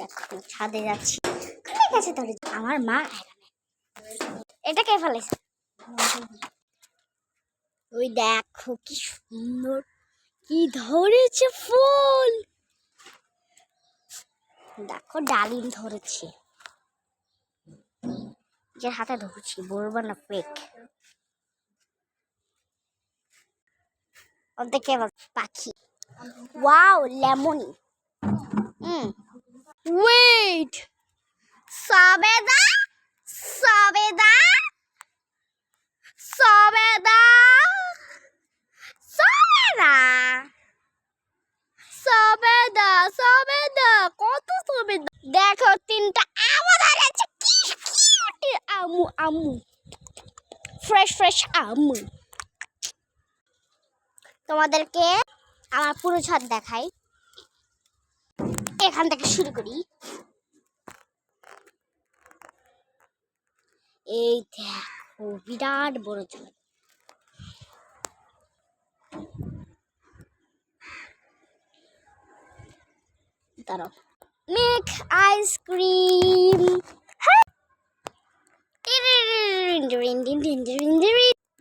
দেখো ছাদে যাচ্ছি। কোথায় গেছে তোর আমার মা? এটা কে ফেলেছে? ওই দেখো কি সুন্দর, কি ধরেছে ফুল। দেখো ডালিম ধরেছে, যে হাতে ধরছি বলবো না ফেক। দেখে পাখি, ওয়াও লেমন। ওয়েট, সবেদা সবেদা সবেদা সবেদা সবেদা সবেদা, কত সবেদা দেখো, তিনটা আমাদের আছে। কি কিউট আমু আমু, ফ্রেশ ফ্রেশ আমু। তোমাদেরকে আমার পুরো ছাদ দেখাই, এখান থেকে শুরু করি। এই দেখো বিরাট বড় ছাদ। দাঁড়াও, মেক আইসক্রিম।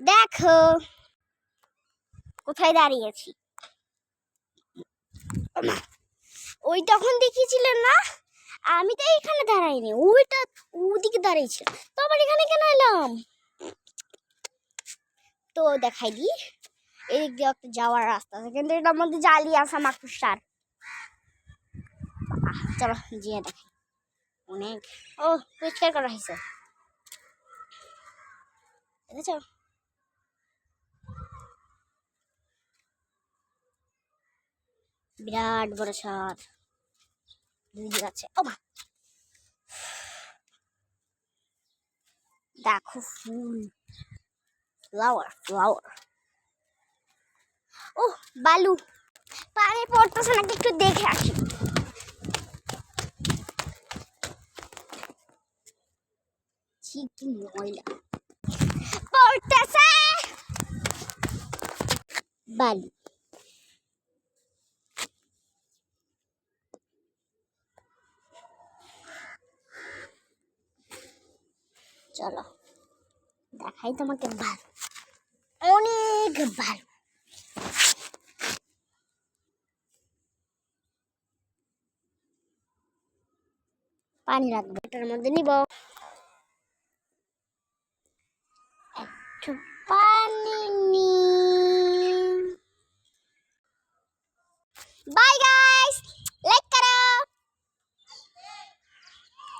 দেখো কোথায় দাঁড়িয়েছি। ওই তখন দেখিয়েছিলেন না, আমি তো এখানে দাঁড়াইনি, ওইটা ওদিকে দাঁড়িয়েছিলাম, তো আবার এখানে কেন এলাম? তো দেখাই দি, এদিক দিয়ে একটা যাওয়ার রাস্তা আছে, কিন্তু এটার মধ্যে জালি আসা মাকুসার। চলো গিয়ে দেখি। অনেক ও পরিষ্কার করা হয়েছে, দেখেছ? বিরাট বড় ছাদ, দুই দিক আছে। ও মা, দেখো ফুল, ফ্লাওয়ার ফ্লাওয়ার। ও বালু, পানি পড়তেছে নাকি একটু দেখে আসি। কি ময়লা পড়তেছে, বালু। চলো দেখাই তোমাকে বালু, অনেক বালু। পানি রাখবো, এটার মধ্যে নিব।